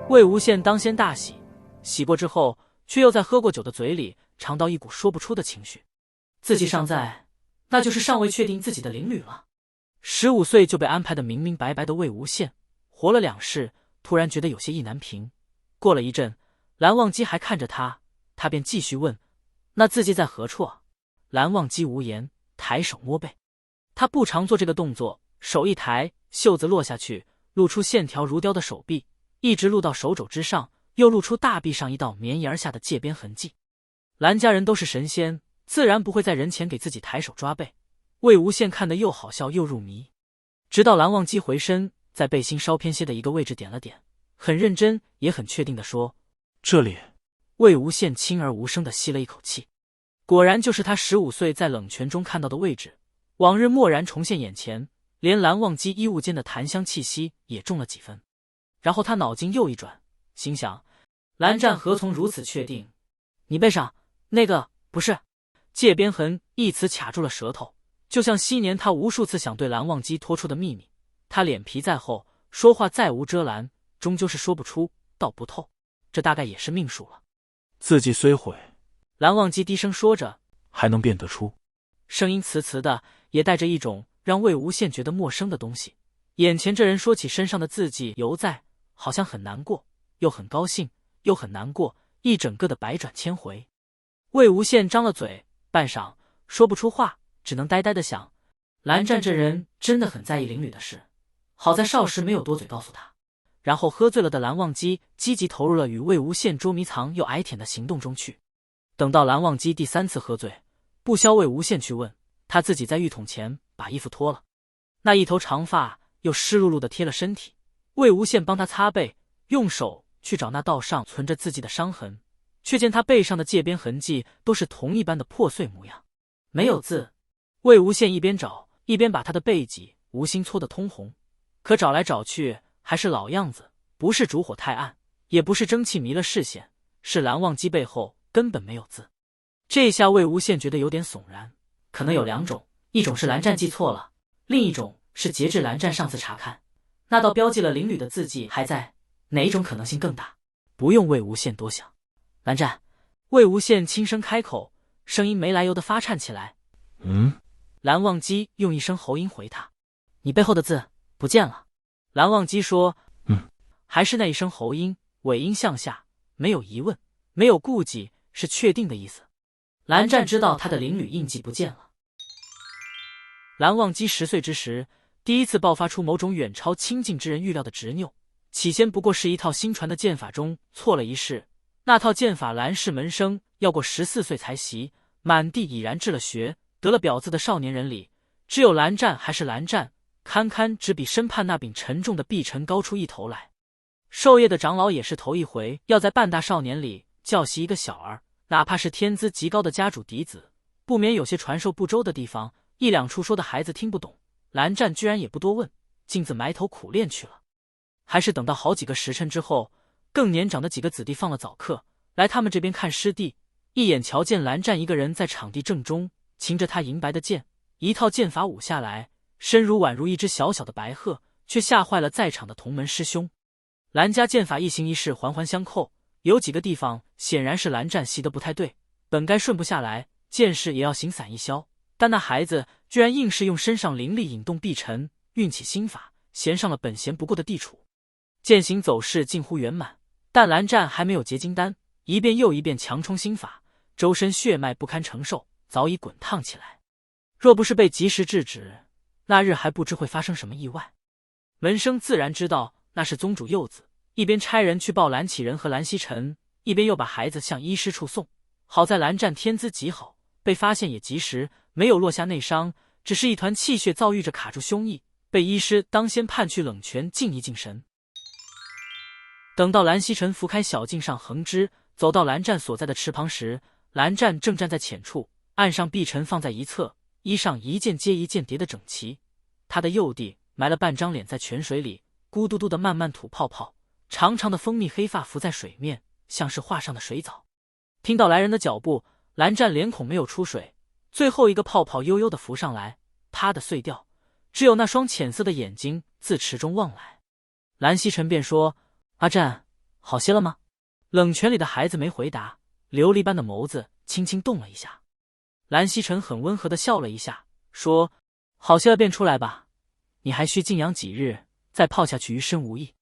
魏无羡当先大喜，喜过之后，却又在喝过酒的嘴里尝到一股说不出的情绪。自己尚在，那就是尚未确定自己的领旅了。15岁就被安排得明明白白的魏无羡，活了2世，突然觉得有些意难平。过了一阵，蓝忘机还看着他，他便继续问：“那自己在何处啊？”蓝忘机无言，抬手摸背。他不常做这个动作，手一抬，袖子落下去，露出线条如雕的手臂，一直露到手肘之上，又露出大臂上一道绵延而下的界边痕迹。蓝家人都是神仙，自然不会在人前给自己抬手抓背。魏无羡看得又好笑又入迷，直到蓝忘机回身，在背心稍偏些的一个位置点了点，很认真也很确定地说：“这里。”魏无羡轻而无声地吸了一口气，果然就是他15岁在冷泉中看到的位置，往日蓦然重现眼前，连蓝忘机衣物间的檀香气息也重了几分。然后他脑筋又一转，心想：蓝湛何从如此确定？你背上那个不是？界边痕一词卡住了舌头，就像昔年他无数次想对蓝忘机托出的秘密。他脸皮再厚，说话再无遮拦，终究是说不出，道不透。这大概也是命数了。字迹虽毁，蓝忘机低声说着，还能辨得出。声音磁磁的，也带着一种让魏无羡觉得陌生的东西。眼前这人说起身上的字迹犹在，好像很难过，又很高兴，又很难过，一整个的百转千回。魏无羡张了嘴，半晌说不出话，只能呆呆地想：蓝湛这人真的很在意领旅的事，好在少时没有多嘴告诉他。然后喝醉了的蓝忘机积极投入了与魏无羡捉迷藏又挨舔的行动中去。等到蓝忘机第3次喝醉，不消魏无羡去问，他自己在浴桶前把衣服脱了，那一头长发又湿漉漉的贴了身体。魏无羡帮他擦背，用手去找那道上存着字迹的伤痕，却见他背上的界边痕迹都是同一般的破碎模样，没有字。魏无羡一边找一边把他的背脊无心搓得通红，可找来找去还是老样子，不是烛火太暗，也不是蒸汽迷了视线，是蓝忘机背后根本没有字。这下魏无羡觉得有点悚然，可能有2种，一种是蓝湛记错了，另一种是截至蓝湛上次查看，那道标记了领旅的字迹还在，哪一种可能性更大？不用魏无羡多想。蓝湛，魏无羡轻声开口，声音没来由的发颤起来。蓝忘机用一声喉音回他：你背后的字不见了。蓝忘机说：还是那一声喉音，尾音向下，没有疑问，没有顾忌，是确定的意思。蓝湛知道他的领旅印记不见了。蓝忘机10岁之时，第一次爆发出某种远超亲近之人预料的执拗，起先不过是一套新传的剑法中错了一式，那套剑法蓝氏门生要过14岁才习，满地已然治了学，得了表字的少年人里，只有蓝湛还是蓝湛，堪堪只比身畔那柄沉重的臂尘高出一头来。授业的长老也是头一回要在半大少年里教习一个小儿，哪怕是天资极高的家主嫡子，不免有些传授不周的地方，1、2处说的孩子听不懂。蓝湛居然也不多问，径自埋头苦练去了。还是等到好几个时辰之后，更年长的几个子弟放了早课，来他们这边看师弟，一眼瞧见蓝湛一个人在场地正中，擎着他银白的剑，一套剑法舞下来，身如宛如一只小小的白鹤，却吓坏了在场的同门师兄。蓝家剑法一形一式环环相扣，有几个地方显然是蓝湛习得不太对，本该顺不下来，剑势也要形散一消，但那孩子居然硬是用身上灵力引动臂尘，运起心法，衔上了本闲不过的地处。剑形走势近乎圆满，但蓝湛还没有结金丹，一遍又一遍强冲心法，周身血脉不堪承受，早已滚烫起来。若不是被及时制止，那日还不知会发生什么意外。门生自然知道那是宗主幼子，一边差人去报蓝启仁和蓝曦臣，一边又把孩子向医师处送。好在蓝湛天资极好，被发现也及时，没有落下内伤，只是一团气血躁郁着卡住胸臆，被医师当先判去冷泉静一静神。等到蓝曦臣拂开小径上横枝，走到蓝湛所在的池旁时，蓝湛正站在浅处，岸上碧尘放在一侧，衣上一件接一件叠得整齐。他的右地埋了半张脸在泉水里，咕嘟嘟的慢慢吐泡泡，长长的蜂蜜黑发浮在水面，像是画上的水藻。听到来人的脚步，蓝湛连孔没有出水，最后一个泡泡悠悠地浮上来，啪的碎掉，只有那双浅色的眼睛自池中望来。蓝曦臣便说：阿湛，好些了吗？冷泉里的孩子没回答，琉璃般的眸子轻轻动了一下。蓝曦臣很温和地笑了一下，说：好些了便出来吧，你还需静养几日，再泡下去余身无益。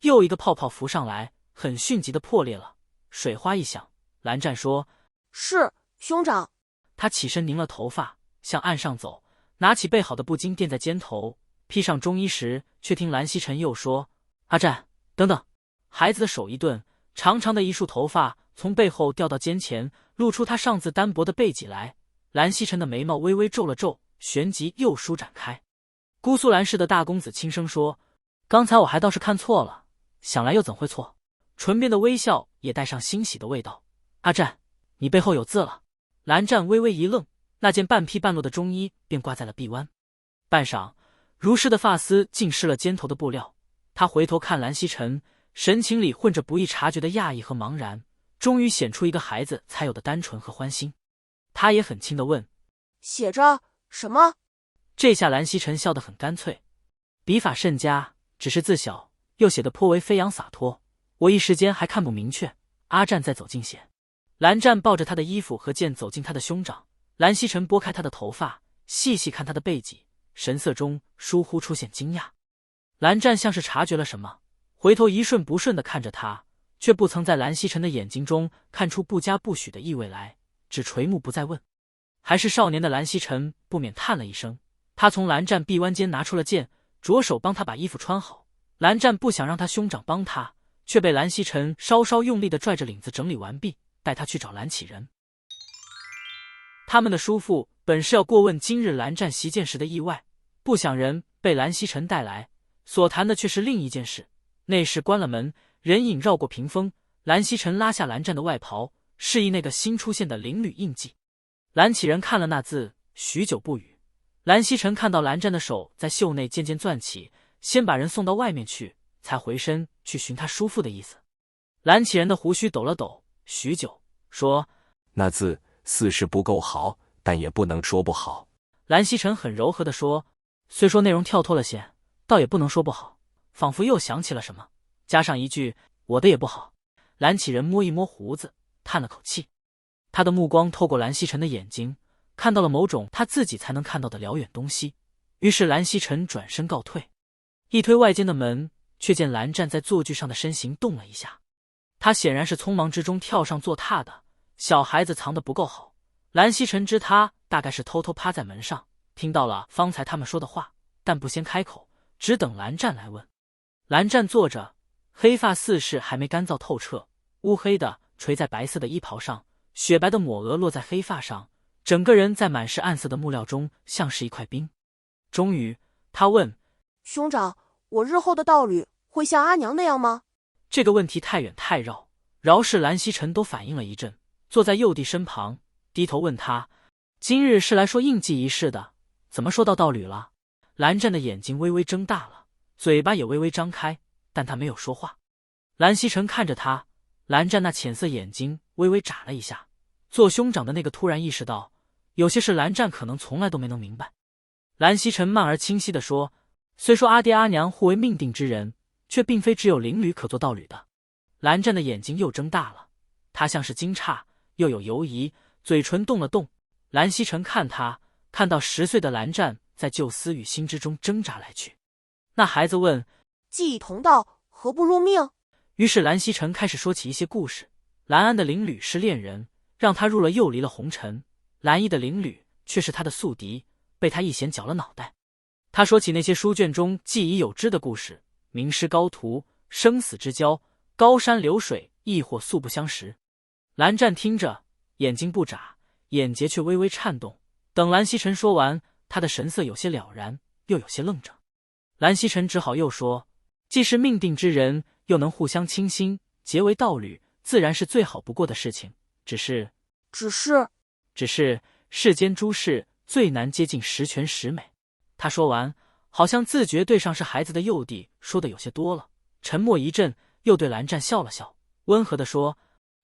又一个泡泡浮上来，很迅疾地破裂了，水花一响。蓝湛说：是，兄长。他起身拧了头发，向岸上走，拿起备好的布巾垫在肩头，披上中衣时，却听蓝曦臣又说：阿湛，等等。孩子的手一顿，长长的一束头发从背后掉到肩前，露出他上自单薄的背脊来。蓝曦臣的眉毛微微皱了皱，旋即又舒展开。姑苏蓝氏的大公子轻声说：刚才我还倒是看错了，想来又怎会错？唇边的微笑也带上欣喜的味道。阿湛，你背后有字了。蓝湛微微一愣，那件半披半露的中衣便挂在了臂弯。半晌，如湿的发丝浸湿了肩头的布料。他回头看蓝曦臣，神情里混着不易察觉的讶异和茫然，终于显出一个孩子才有的单纯和欢欣。他也很轻地问：写着什么？这下蓝曦臣笑得很干脆，笔法甚佳，只是字小，又写得颇为飞扬洒脱，我一时间还看不明确。阿湛再走近些。蓝湛抱着他的衣服和剑走进他的兄长，蓝曦臣拨开他的头发，细细看他的背脊，神色中疏忽出现惊讶。蓝湛像是察觉了什么，回头一瞬不瞬地看着他，却不曾在蓝曦臣的眼睛中看出不加不许的意味来，只垂目不再问。还是少年的蓝曦臣不免叹了一声，他从蓝湛臂弯间拿出了剑，着手帮他把衣服穿好。蓝湛不想让他兄长帮他，却被蓝曦臣稍稍用力地拽着领子整理完毕，带他去找蓝启仁。他们的叔父本是要过问今日蓝湛袭剑时的意外，不想人被蓝曦臣带来，所谈的却是另一件事。内室关了门，人影绕过屏风，蓝曦臣拉下蓝湛的外袍，示意那个新出现的灵履印记。蓝启仁看了那字，许久不语。蓝曦臣看到蓝湛的手在袖内渐渐攥起，先把人送到外面去，才回身去寻他叔父的意思。蓝启仁的胡须抖了抖，许久，说：那字似是不够好，但也不能说不好。蓝曦臣很柔和地说：虽说内容跳脱了些，倒也不能说不好。仿佛又想起了什么，加上一句：我的也不好。蓝启仁摸一摸胡子，叹了口气。他的目光透过蓝曦臣的眼睛，看到了某种他自己才能看到的辽远东西。于是蓝曦臣转身告退，一推外间的门，却见蓝湛在坐具上的身形动了一下。他显然是匆忙之中跳上坐榻的，小孩子藏得不够好。蓝曦臣知他大概是偷偷趴在门上，听到了方才他们说的话，但不先开口，只等蓝湛来问。蓝湛坐着，黑发似是还没干燥透彻，乌黑的垂在白色的衣袍上，雪白的抹额落在黑发上，整个人在满是暗色的木料中像是一块冰。终于他问：兄长，我日后的道侣会像阿娘那样吗？这个问题太远太绕，饶是蓝曦臣都反应了一阵，坐在幼帝身旁，低头问他：今日是来说印记一事的，怎么说到道侣了？蓝湛的眼睛微微睁大了，嘴巴也微微张开，但他没有说话。蓝曦臣看着他，蓝湛那浅色眼睛微微眨了一下。做兄长的那个突然意识到，有些事蓝湛可能从来都没能明白。蓝曦臣慢而清晰地说：虽说阿爹阿娘互为命定之人，却并非只有灵侣可做道侣的。蓝湛的眼睛又睁大了，他像是惊诧，又有犹疑，嘴唇动了动。蓝曦臣看他，看到10岁的蓝湛在旧思与心之中挣扎来去。那孩子问：既已同道，何不入命？于是蓝曦臣开始说起一些故事。蓝安的灵侣是恋人，让他入了又离了红尘；蓝衣的灵侣却是他的宿敌，被他一弦绞了脑袋。他说起那些书卷中既已有之的故事，名师高徒，生死之交，高山流水，亦或素不相识。蓝湛听着，眼睛不眨，眼睫却微微颤动。等蓝曦臣说完，他的神色有些了然，又有些愣着。蓝曦臣只好又说：既是命定之人，又能互相倾心，结为道侣，自然是最好不过的事情。只是世间诸事最难接近十全十美。他说完，好像自觉对上是孩子的幼弟说的有些多了，沉默一阵，又对蓝湛笑了笑，温和地说：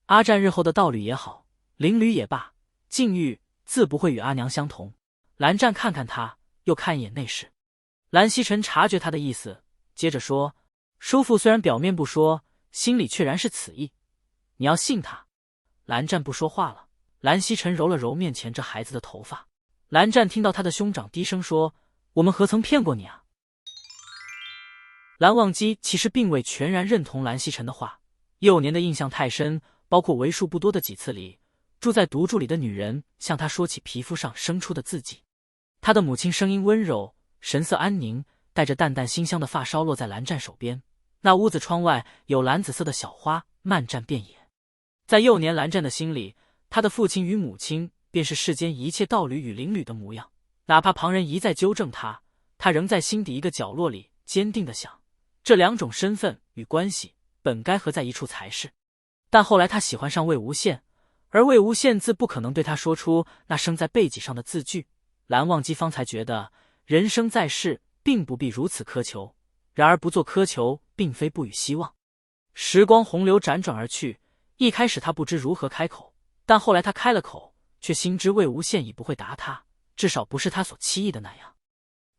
阿湛日后的道侣也好，灵侣也罢，境遇自不会与阿娘相同。蓝湛看看他，又看一眼内侍。蓝曦臣察觉他的意思，接着说：叔父虽然表面不说，心里却然是此意。你要信他。蓝湛不说话了。蓝曦臣揉了揉面前这孩子的头发。蓝湛听到他的兄长低声说：“我们何曾骗过你啊？”蓝忘机其实并未全然认同蓝曦臣的话，幼年的印象太深，包括为数不多的几次里，住在独住里的女人向他说起皮肤上生出的字迹。他的母亲声音温柔，神色安宁，带着淡淡馨香的发梢落在蓝湛手边。那屋子窗外有蓝紫色的小花漫绽遍野。在幼年蓝湛的心里，他的父亲与母亲便是世间一切道侣与邻侣的模样。哪怕旁人一再纠正他，他仍在心底一个角落里坚定地想，这两种身份与关系本该合在一处才是。但后来他喜欢上魏无羡，而魏无羡自不可能对他说出那生在背脊上的字句。蓝忘机方才觉得人生在世并不必如此苛求，然而不做苛求并非不予希望。时光洪流辗转而去，一开始他不知如何开口，但后来他开了口，却心知魏无羡已不会答他，至少不是他所期意的那样。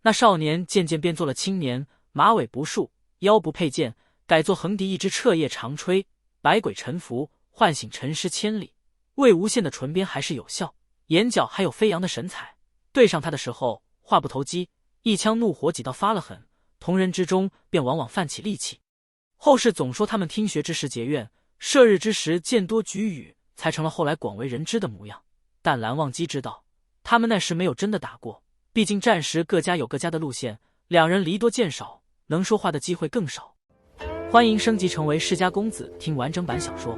那少年渐渐变作了青年，马尾不束，腰不佩剑，改作横笛一支彻夜长吹，百鬼沉浮，唤醒尘尸千里。魏无羡的唇边还是有笑，眼角还有飞扬的神采，对上他的时候话不投机，一腔怒火挤到发了狠，同人之中便往往泛起戾气。后世总说他们听学之时结怨，射日之时见多举语，才成了后来广为人知的模样。但蓝忘机知道，他们那时没有真的打过，毕竟战时各家有各家的路线，两人离多见少，能说话的机会更少。欢迎升级成为世家公子，听完整版小说。